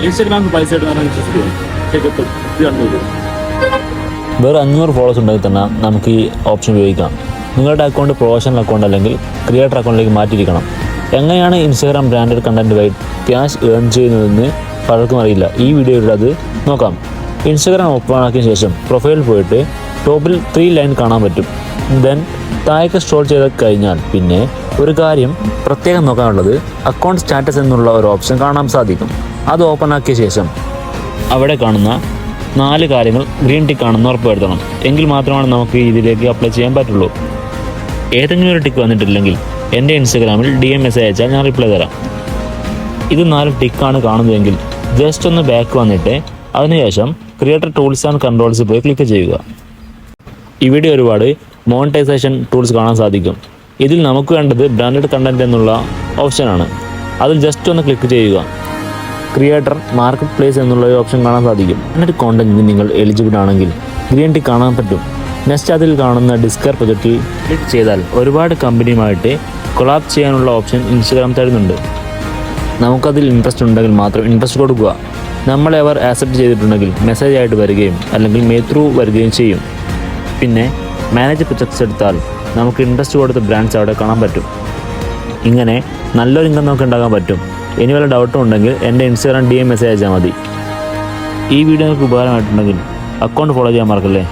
ഇൻസ്റ്റാഗ്രാമിൽ പൈസ ഇടുന്ന വേറെ 500 ഫോളോവേഴ്സ് ഉണ്ടെങ്കിൽ തന്നെ നമുക്ക് ഈ ഓപ്ഷൻ ഉപയോഗിക്കാം. നിങ്ങളുടെ അക്കൗണ്ട് പ്രൊഫഷണൽ അക്കൗണ്ട് അല്ലെങ്കിൽ ക്രിയേറ്റർ അക്കൗണ്ടിലേക്ക് മാറ്റിയിരിക്കണം. എങ്ങനെയാണ് ഇൻസ്റ്റാഗ്രാം ബ്രാൻഡഡ് കണ്ടന്റ് വഴി ക്യാഷ് ഏൺ ചെയ്യുന്നതെന്ന് പലർക്കും അറിയില്ല. ഈ വീഡിയോയിൽ അത് നോക്കാം. ഇൻസ്റ്റാഗ്രാം ഓപ്പൺ ആക്കിയ ശേഷം പ്രൊഫൈൽ പോയിട്ട് ടോപ്പിൽ 3 ലൈൻ കാണാൻ പറ്റും. ദെൻ താഴേക്ക് സ്ക്രോൾ ചെയ്ത് കഴിഞ്ഞാൽ പിന്നെ ഒരു കാര്യം പ്രത്യേകം നോക്കാനുള്ളത് അക്കൗണ്ട് സ്റ്റാറ്റസ് എന്നുള്ള ഒരു ഓപ്ഷൻ കാണാൻ സാധിക്കും. അത് ഓപ്പൺ ആക്കിയ ശേഷം അവിടെ കാണുന്ന 4 കാര്യങ്ങൾ ഗ്രീൻ ടിക്ക് ആണെന്ന് ഉറപ്പുവരുത്തണം. എങ്കിൽ മാത്രമാണ് നമുക്ക് ഇതിലേക്ക് അപ്ലൈ ചെയ്യാൻ പറ്റുള്ളൂ. ഏതെങ്കിലും ഒരു ടിക്ക് വന്നിട്ടില്ലെങ്കിൽ എൻ്റെ ഇൻസ്റ്റാഗ്രാമിൽ DM മെസ്സേജ് അയച്ചാൽ ഞാൻ റിപ്ലൈ തരാം. ഇത് 4 ടിക്കാണ് കാണുന്നതെങ്കിൽ ജസ്റ്റ് ഒന്ന് ബാക്ക് വന്നിട്ട് അതിനുശേഷം ക്രിയേറ്റർ ടൂൾസ് ആൻഡ് കൺട്രോൾസ് പോയി ക്ലിക്ക് ചെയ്യുക. ഇവിടെ ഒരുപാട് മോണിറ്റൈസേഷൻ ടൂൾസ് കാണാൻ സാധിക്കും. ഇതിൽ നമുക്ക് വേണ്ടത് ബ്രാൻഡഡ് കണ്ടന്റ് എന്നുള്ള ഓപ്ഷനാണ്. അതിൽ ജസ്റ്റ് ഒന്ന് ക്ലിക്ക് ചെയ്യുക. ക്രിയേറ്റർ മാർക്കറ്റ് പ്ലേസ് എന്നുള്ള ഒരു ഓപ്ഷൻ കാണാൻ സാധിക്കും. ബ്രാൻഡഡ് കോണ്ടന്റിന് നിങ്ങൾ എലിജിബിൾ ആണെങ്കിൽ ഗ്രീൻ ടിക്ക് കാണാൻ പറ്റും. നെക്സ്റ്റ് അതിൽ കാണുന്ന ഡിസ്കവർ പ്രൊജക്റ്റിൽ ക്ലിക്ക് ചെയ്താൽ ഒരുപാട് കമ്പനിയുമായിട്ട് കൊളാബ് ചെയ്യാനുള്ള ഓപ്ഷൻ ഇൻസ്റ്റാഗ്രാം തരുന്നുണ്ട്. നമുക്കതിൽ ഇൻട്രസ്റ്റ് ഉണ്ടെങ്കിൽ മാത്രം ഇൻട്രസ്റ്റ് കൊടുക്കുക. നമ്മളെ അവർ ആക്സെപ്റ്റ് ചെയ്തിട്ടുണ്ടെങ്കിൽ മെസ്സേജ് ആയിട്ട് വരികയും അല്ലെങ്കിൽ മെയിൽ ത്രൂ വരികയും ചെയ്യും. പിന്നെ മാനേജ് പ്രൊജക്ട്സ് എടുത്താൽ നമുക്ക് ഇൻട്രസ്റ്റ് കൊടുത്ത ബ്രാൻഡ്സ് അവിടെ കാണാൻ പറ്റും. ഇങ്ങനെ നല്ലൊരു ഇൻകം നമുക്ക് ഉണ്ടാക്കാൻ പറ്റും. ഇനി വല്ല ഡൗട്ടും ഉണ്ടെങ്കിൽ എൻ്റെ ഇൻസ്റ്റാഗ്രാം DM മെസ്സേജ് അയച്ചാൽ മതി. ഈ വീഡിയോ നിങ്ങൾക്ക് ഉപകാരമായിട്ടുണ്ടെങ്കിൽ അക്കൗണ്ട് ഫോളോ ചെയ്യാൻ മറക്കല്ലേ.